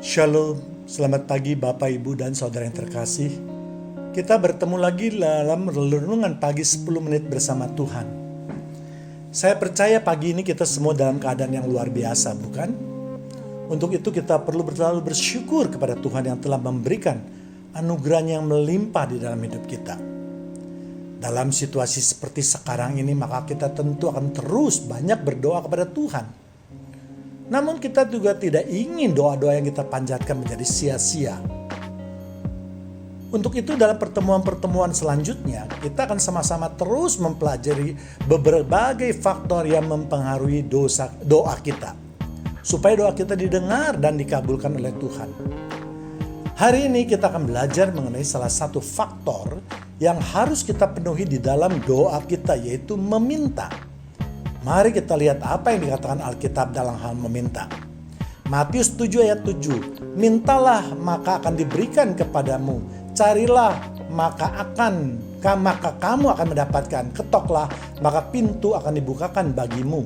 Shalom, selamat pagi Bapak, Ibu, dan Saudara yang terkasih. Kita bertemu lagi dalam renungan pagi 10 menit bersama Tuhan. Saya percaya pagi ini kita semua dalam keadaan yang luar biasa, bukan? Untuk itu kita perlu selalu bersyukur kepada Tuhan yang telah memberikan anugerah-Nya yang melimpah di dalam hidup kita. Dalam situasi seperti sekarang ini, maka kita tentu akan terus banyak berdoa kepada Tuhan. Namun kita juga tidak ingin doa-doa yang kita panjatkan menjadi sia-sia. Untuk itu dalam pertemuan-pertemuan selanjutnya, kita akan sama-sama terus mempelajari berbagai faktor yang mempengaruhi doa kita. Supaya doa kita didengar dan dikabulkan oleh Tuhan. Hari ini kita akan belajar mengenai salah satu faktor yang harus kita penuhi di dalam doa kita, yaitu meminta. Mari kita lihat apa yang dikatakan Alkitab dalam hal meminta. Matius 7 ayat 7. Mintalah maka akan diberikan kepadamu. Carilah maka kamu akan mendapatkan. Ketoklah maka pintu akan dibukakan bagimu.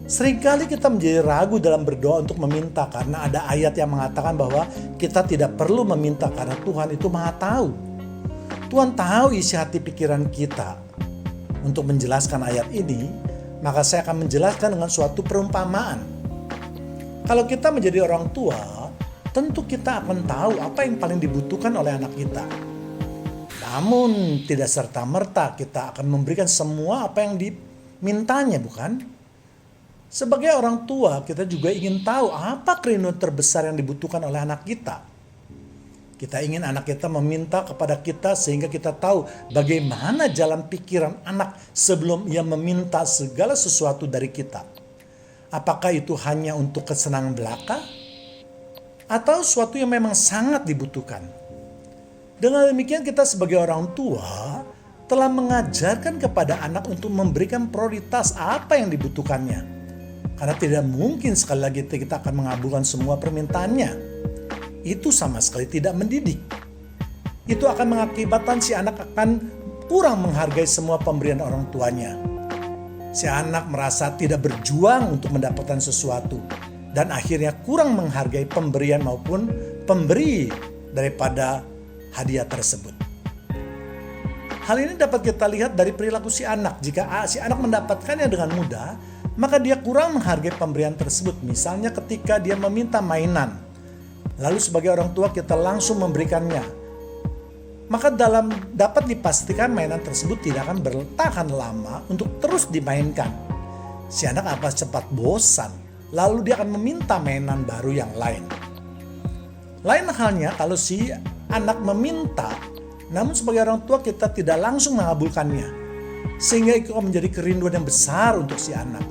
Seringkali kita menjadi ragu dalam berdoa untuk meminta karena ada ayat yang mengatakan bahwa kita tidak perlu meminta karena Tuhan itu Maha tahu. Tuhan tahu isi hati pikiran kita. Untuk menjelaskan ayat ini, maka saya akan menjelaskan dengan suatu perumpamaan. Kalau kita menjadi orang tua, tentu kita akan tahu apa yang paling dibutuhkan oleh anak kita. Namun tidak serta-merta kita akan memberikan semua apa yang dimintanya, bukan? Sebagai orang tua, kita juga ingin tahu apa kerinduan terbesar yang dibutuhkan oleh anak kita. Kita ingin anak kita meminta kepada kita sehingga kita tahu bagaimana jalan pikiran anak sebelum ia meminta segala sesuatu dari kita. Apakah itu hanya untuk kesenangan belaka? Atau sesuatu yang memang sangat dibutuhkan? Dengan demikian kita sebagai orang tua telah mengajarkan kepada anak untuk memberikan prioritas apa yang dibutuhkannya. Karena tidak mungkin sekali lagi kita akan mengabulkan semua permintaannya. Itu sama sekali tidak mendidik. Itu akan mengakibatkan si anak akan kurang menghargai semua pemberian orang tuanya. Si anak merasa tidak berjuang untuk mendapatkan sesuatu dan akhirnya kurang menghargai pemberian maupun pemberi daripada hadiah tersebut. Hal ini dapat kita lihat dari perilaku si anak. Jika si anak mendapatkannya dengan mudah, maka dia kurang menghargai pemberian tersebut. Misalnya ketika dia meminta mainan, lalu sebagai orang tua kita langsung memberikannya, maka dapat dipastikan mainan tersebut tidak akan bertahan lama untuk terus dimainkan. Si anak akan cepat bosan, lalu dia akan meminta mainan baru yang lain. Lain halnya kalau si anak meminta, namun sebagai orang tua kita tidak langsung mengabulkannya, sehingga itu akan menjadi kerinduan yang besar untuk si anak.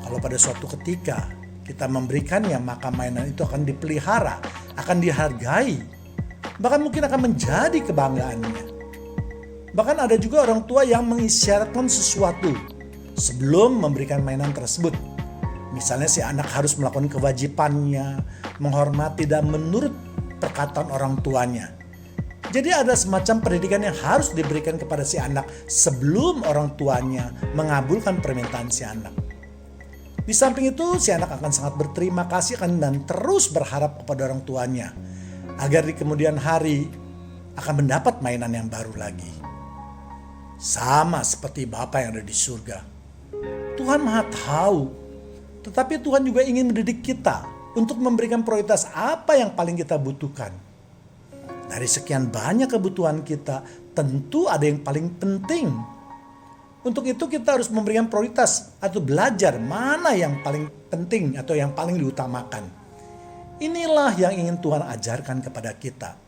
Kalau pada suatu ketika kita memberikannya, maka mainan itu akan dipelihara, akan dihargai, bahkan mungkin akan menjadi kebanggaannya. Bahkan ada juga orang tua yang mengisyaratkan sesuatu sebelum memberikan mainan tersebut. Misalnya si anak harus melakukan kewajibannya, menghormati dan menurut perkataan orang tuanya. Jadi ada semacam pendidikan yang harus diberikan kepada si anak sebelum orang tuanya mengabulkan permintaan si anak. Di samping itu, si anak akan sangat berterima kasih dan terus berharap kepada orang tuanya agar di kemudian hari akan mendapat mainan yang baru lagi. Sama seperti Bapa yang ada di surga. Tuhan Maha tahu, tetapi Tuhan juga ingin mendidik kita untuk memberikan prioritas apa yang paling kita butuhkan. Dari sekian banyak kebutuhan kita, tentu ada yang paling penting. Untuk itu kita harus memberikan prioritas atau belajar mana yang paling penting atau yang paling diutamakan. Inilah yang ingin Tuhan ajarkan kepada kita.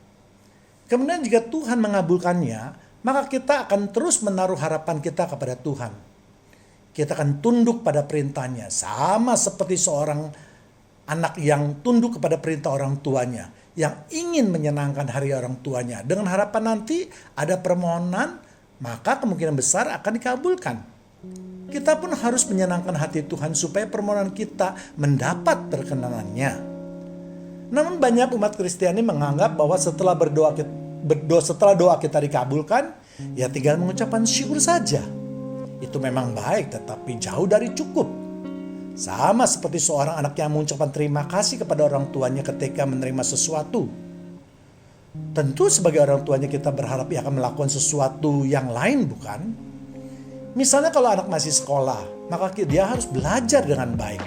Kemudian jika Tuhan mengabulkannya, maka kita akan terus menaruh harapan kita kepada Tuhan. Kita akan tunduk pada perintahnya, sama seperti seorang anak yang tunduk kepada perintah orang tuanya, yang ingin menyenangkan hari orang tuanya. Dengan harapan nanti ada permohonan, maka kemungkinan besar akan dikabulkan. Kita pun harus menyenangkan hati Tuhan supaya permohonan kita mendapat perkenanannya. Namun banyak umat Kristiani menganggap bahwa setelah doa kita dikabulkan, ya tinggal mengucapkan syukur saja. Itu memang baik, tetapi jauh dari cukup. Sama seperti seorang anak yang mengucapkan terima kasih kepada orang tuanya ketika menerima sesuatu. Tentu sebagai orang tuanya kita berharap ia akan melakukan sesuatu yang lain, bukan? Misalnya kalau anak masih sekolah, maka dia harus belajar dengan baik.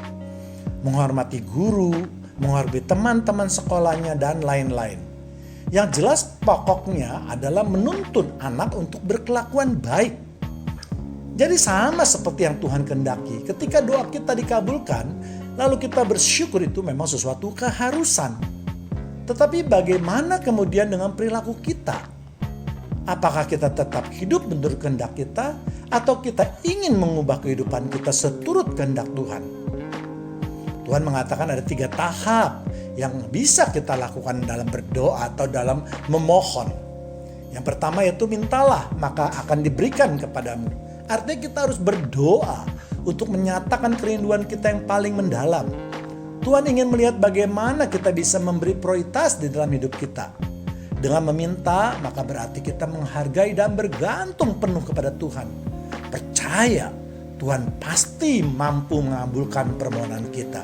Menghormati guru, menghormati teman-teman sekolahnya, dan lain-lain. Yang jelas pokoknya adalah menuntun anak untuk berkelakuan baik. Jadi sama seperti yang Tuhan kehendaki. Ketika doa kita dikabulkan, lalu kita bersyukur, itu memang sesuatu keharusan. Tetapi bagaimana kemudian dengan perilaku kita? Apakah kita tetap hidup menurut kehendak kita, atau kita ingin mengubah kehidupan kita seturut kehendak Tuhan? Tuhan mengatakan ada 3 tahap yang bisa kita lakukan dalam berdoa atau dalam memohon. Yang pertama yaitu mintalah, maka akan diberikan kepadamu. Artinya kita harus berdoa untuk menyatakan kerinduan kita yang paling mendalam. Tuhan ingin melihat bagaimana kita bisa memberi prioritas di dalam hidup kita. Dengan meminta, maka berarti kita menghargai dan bergantung penuh kepada Tuhan. Percaya, Tuhan pasti mampu mengabulkan permohonan kita.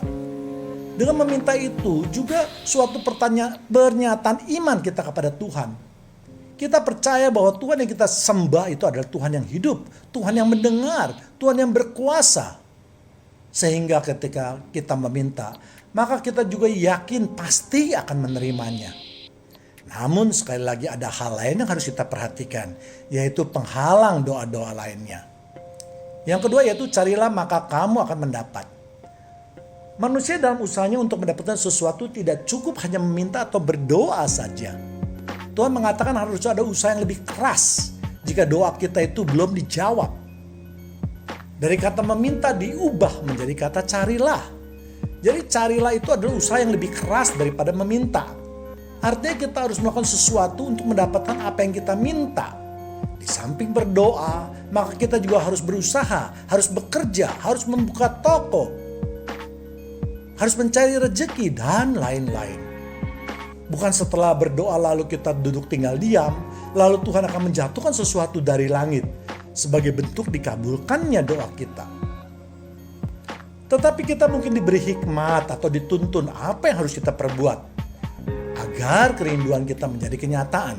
Dengan meminta itu juga suatu pernyataan iman kita kepada Tuhan. Kita percaya bahwa Tuhan yang kita sembah itu adalah Tuhan yang hidup, Tuhan yang mendengar, Tuhan yang berkuasa. Sehingga ketika kita meminta, maka kita juga yakin pasti akan menerimanya. Namun sekali lagi ada hal lain yang harus kita perhatikan, yaitu penghalang doa-doa lainnya. Yang kedua yaitu carilah maka kamu akan mendapat. Manusia dalam usahanya untuk mendapatkan sesuatu tidak cukup hanya meminta atau berdoa saja. Tuhan mengatakan harus ada usaha yang lebih keras jika doa kita itu belum dijawab. Dari kata meminta diubah menjadi kata carilah. Jadi carilah itu adalah usaha yang lebih keras daripada meminta. Artinya kita harus melakukan sesuatu untuk mendapatkan apa yang kita minta. Di samping berdoa, maka kita juga harus berusaha, harus bekerja, harus membuka toko, harus mencari rezeki, dan lain-lain. Bukan setelah berdoa lalu kita duduk tinggal diam, lalu Tuhan akan menjatuhkan sesuatu dari langit sebagai bentuk dikabulkannya doa kita. Tetapi kita mungkin diberi hikmat atau dituntun apa yang harus kita perbuat agar kerinduan kita menjadi kenyataan.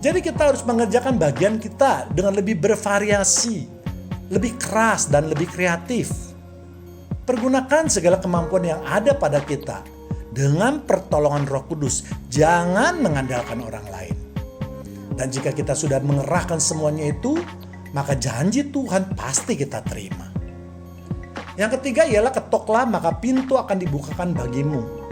Jadi kita harus mengerjakan bagian kita dengan lebih bervariasi, lebih keras dan lebih kreatif. Pergunakan segala kemampuan yang ada pada kita. Dengan pertolongan Roh Kudus, jangan mengandalkan orang lain. Dan jika kita sudah mengerahkan semuanya itu, maka janji Tuhan pasti kita terima. Yang ketiga ialah ketoklah maka pintu akan dibukakan bagimu.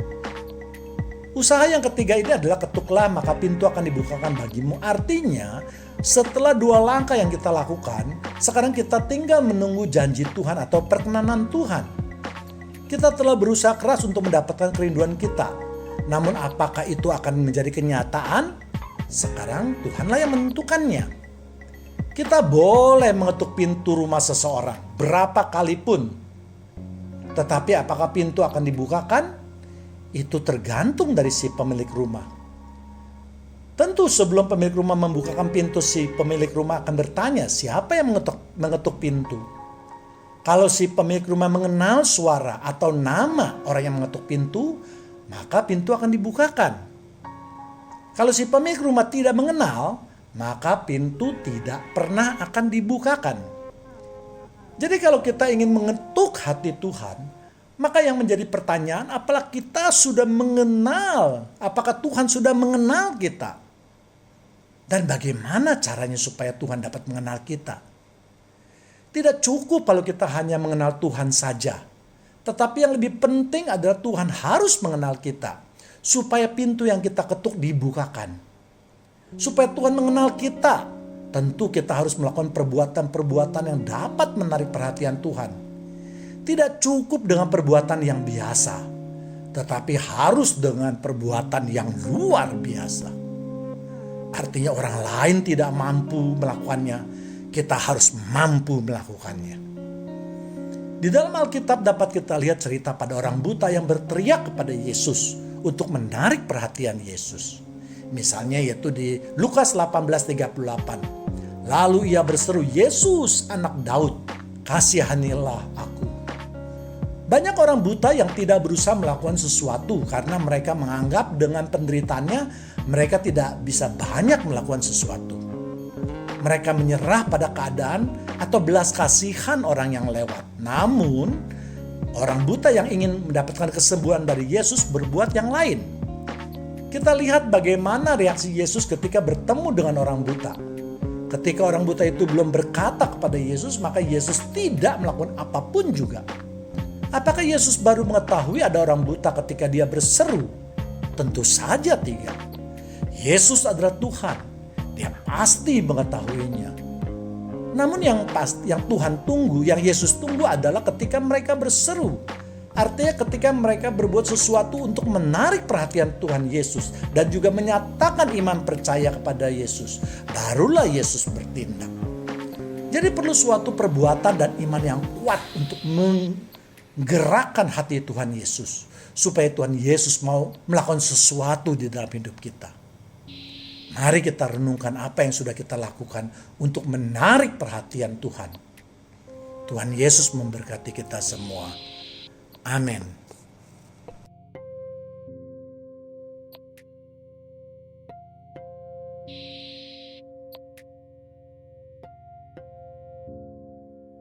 Usaha yang ketiga ini adalah ketuklah maka pintu akan dibukakan bagimu. Artinya setelah 2 langkah yang kita lakukan, sekarang kita tinggal menunggu janji Tuhan atau perkenanan Tuhan. Kita telah berusaha keras untuk mendapatkan kerinduan kita. Namun apakah itu akan menjadi kenyataan? Sekarang Tuhanlah yang menentukannya. Kita boleh mengetuk pintu rumah seseorang berapa kali pun. Tetapi apakah pintu akan dibukakan? Itu tergantung dari si pemilik rumah. Tentu sebelum pemilik rumah membukakan pintu, si pemilik rumah akan bertanya siapa yang mengetuk pintu. Kalau si pemilik rumah mengenal suara atau nama orang yang mengetuk pintu, maka pintu akan dibukakan. Kalau si pemilik rumah tidak mengenal, maka pintu tidak pernah akan dibukakan. Jadi kalau kita ingin mengetuk hati Tuhan, maka yang menjadi pertanyaan, apakah kita sudah mengenal, apakah Tuhan sudah mengenal kita? Dan bagaimana caranya supaya Tuhan dapat mengenal kita? Tidak cukup kalau kita hanya mengenal Tuhan saja. Tetapi yang lebih penting adalah Tuhan harus mengenal kita. Supaya pintu yang kita ketuk dibukakan. Supaya Tuhan mengenal kita. Tentu kita harus melakukan perbuatan-perbuatan yang dapat menarik perhatian Tuhan. Tidak cukup dengan perbuatan yang biasa. Tetapi harus dengan perbuatan yang luar biasa. Artinya orang lain tidak mampu melakukannya. Kita harus mampu melakukannya. Di dalam Alkitab dapat kita lihat cerita pada orang buta yang berteriak kepada Yesus untuk menarik perhatian Yesus. Misalnya yaitu di Lukas 18:38. Lalu ia berseru, Yesus anak Daud, kasihanilah aku. Banyak orang buta yang tidak berusaha melakukan sesuatu karena mereka menganggap dengan penderitaannya mereka tidak bisa banyak melakukan sesuatu. Mereka menyerah pada keadaan atau belas kasihan orang yang lewat. Namun, orang buta yang ingin mendapatkan kesembuhan dari Yesus berbuat yang lain. Kita lihat bagaimana reaksi Yesus ketika bertemu dengan orang buta. Ketika orang buta itu belum berkata kepada Yesus, maka Yesus tidak melakukan apapun juga. Apakah Yesus baru mengetahui ada orang buta ketika dia berseru? Tentu saja tidak. Yesus adalah Tuhan. Dia pasti mengetahuinya. Namun yang Tuhan tunggu, yang Yesus tunggu adalah ketika mereka berseru. Artinya ketika mereka berbuat sesuatu untuk menarik perhatian Tuhan Yesus dan juga menyatakan iman percaya kepada Yesus. Barulah Yesus bertindak. Jadi perlu suatu perbuatan dan iman yang kuat untuk menggerakkan hati Tuhan Yesus. Supaya Tuhan Yesus mau melakukan sesuatu di dalam hidup kita. Mari kita renungkan apa yang sudah kita lakukan untuk menarik perhatian Tuhan. Tuhan Yesus memberkati kita semua. Amin.